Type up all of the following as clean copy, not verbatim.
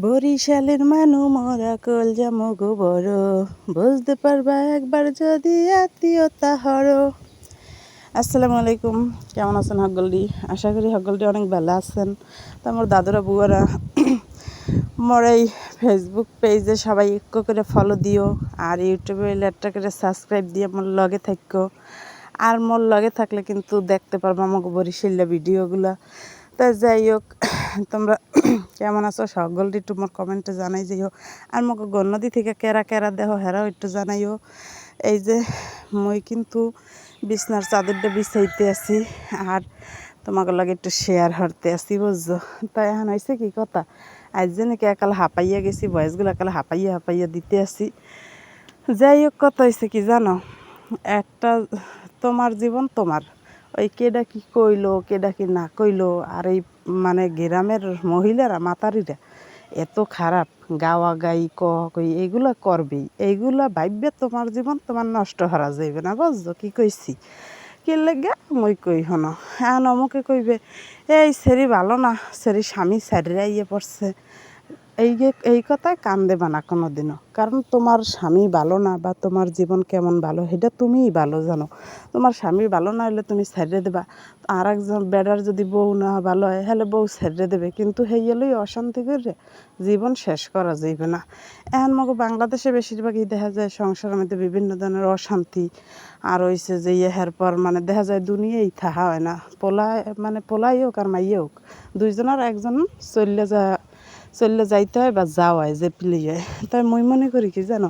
বরিশালের মানু মরা কলজা মগো বড়, বুঝতে পারবা একবার যদি আত্মীয়তা হরো। আসসালামু আলাইকুম, কেমন আছেন হকগলডি? আশা করি হকগলডি অনেক ভালো আছেন। তো আমার দাদুরা বুয়ারা মোর এই ফেসবুক পেজে সবাই একটু করে ফলো দিও, আর ইউটিউবে একটা করে সাবস্ক্রাইব দিয়ে মোর লগে থাকো। আর মোর লগে থাকলে কিন্তু দেখতে পারবো আমাকে বরিশাল্লা ভিডিওগুলো। তাই যাই হোক, তোমরা কেমন আছো সকলটি একটু মোর কমেন্টে জানাই যাইও। আর মোকে গন্নদি থেকে কেরা কেরা দেহ হেরাও একটু জানাইও। এই যে মই কিন্তু বিছনার চাদরটা বিছাইতে আছি, আর তোমাকে লাগে একটু শেয়ার হরতে আসি, বুঝছো? তাই এখন হয়েছে কি কথা, আজ যে নাকি একাল হাঁপাইয়া গেছি, ভয়েসগুলো একাল হাঁপাইয়া হাঁপাইয়া দিতে আসি। যাই হোক, কথা হয়েছে কি জানো, একটা তোমার জীবন তোমার, ওই কেডা কি কইলো কেডা কি না কইলো, আর এই মানে গ্রামের মহিলারা মাতারিরা এত খারাপ, গাওয়া গাই কই এইগুলা করবেই, এইগুলা ভাববে তোমার জীবন তোমার নষ্ট হরা যাইবে না, বুঝছো কি কইছি? কি লেগে মই কই হনো, হ্যাঁ অমুকে কইবে এই সেরি ভালো না, সেরি স্বামী স্যারিরা ইয়ে পড়ছে, এই কথায় কান দেবা না কোনো দিনও। কারণ তোমার স্বামী ভালো না বা তোমার জীবন কেমন ভালো সেটা তুমিই ভালো জানো। তোমার স্বামী ভালো না হলে তুমি ছেড়ে দেবা, আর একজন বেড়ার যদি বউ না ভালো হয় হলে বউ ছেড়ে দেবে, কিন্তু সেই হলেই অশান্তি করে জীবন শেষ করা যাইবে না। এখন মগো বাংলাদেশে বেশিরভাগই দেখা যায় সংসারের মধ্যে বিভিন্ন ধরনের অশান্তি, আর হইছে যে ইয়ের পর মানে দেখা যায় দুনিয়াই থাহা হয় না, পোলাই হোক আর মাইয়ে হোক, দুইজনের একজন চললে যাইতে হয় বা যাওয়া হয় যে প্লিয়ে। তাই মই মনে করি কি জানো,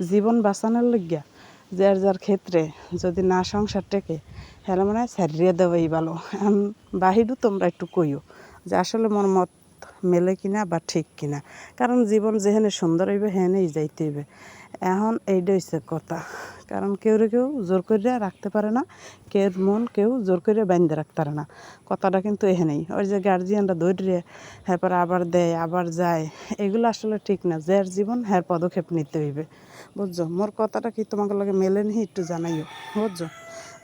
জীবন বাঁচানোর লইগা যার যার ক্ষেত্রে যদি না সংসার টেকে হ্যাঁ মানে ছাড়িয়ে দেওয়াই ভালো। বাহিরও তোমরা একটু কইও যে আসলে মোর মত মেলে কিনা বা ঠিক কিনা, কারণ জীবন যেখানে সুন্দর হইবে হেনেই যাইতে হইবে। এখন এইটা হচ্ছে কথা, কারণ কেউ জোর করিয়া রাখতে পারে না, কেউ মন কেউ জোর করিয়া বাইন্ধে রাখতে পারে না। কথাটা কিন্তু এখানেই, ওই যে গার্জিয়ানরা ধৈর্য এরপর আবার দেয় আবার যায়, এগুলো আসলে ঠিক না। যার জীবন হ্যার পদক্ষেপ নিতে হইবে, বুঝছো? মোর কথাটা কি তোমাকে লাগে মেলে নি একটু জানাইও, বুঝছো?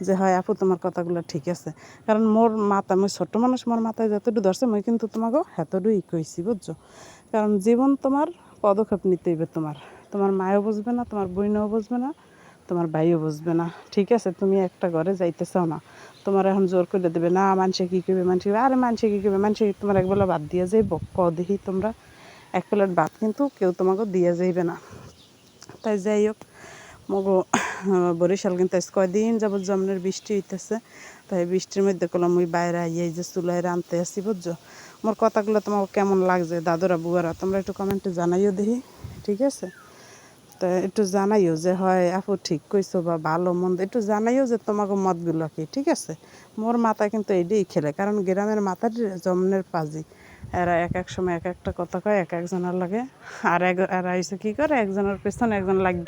যে হয় আপু তোমার কথাগুলো ঠিক আছে, কারণ মোর মাথা, আমি ছোটো মানুষ, মোর মাথায় যতটুকু ধরছে মই কিন্তু তোমাকে এতটুকুই কইছি, বুঝছো? কারণ জীবন তোমার, পদক্ষেপ নিতে হইবে তোমার। তোমার মায়ও বুঝবে না, তোমার বোনও বুঝবে না, তোমার ভাইও বুঝবে না। ঠিক আছে, তুমি একটা ঘরে যাইতে চাও না, তোমার এখন জোর করে দেবে না, মানুষে কী করবে, মানুষে আরে মানুষে কী করবে, মানুষে তোমার একবেলা ভাত দিয়ে যাইব, দেখি তোমরা এক প্লেট ভাত কিন্তু কেউ তোমাকে দিয়ে যাইবে না। তাই যাই হোক, মগো বরিশাল কিন্তু আজ কয়দিন যাবত জমনের বৃষ্টি হইতেছে। তাই বৃষ্টির মধ্যে করলাম ওই বাইরে এই যে চুলায় রানতে আসি, বুঝছো? মোর কথাগুলো তোমাকে কেমন লাগছে দাদুরা বুয়ারা, তোমরা একটু কমেন্টে জানাইও দেখি, ঠিক আছে? তা একটু জানাইও যে হয় আপু ঠিক কইছো বা ভালো মন্দ, একটু জানাইও যে তোমাকে মতগুলো কি, ঠিক আছে? মোর মাথায় কিন্তু এইটাই খেলে, কারণ গ্রামের মাথার জমনের পাজি, এরা এক এক সময় এক একটা কথা কয় এক একজনের লাগে, আর এরা এসে কী করে একজনের পেছনে একজন লাগে।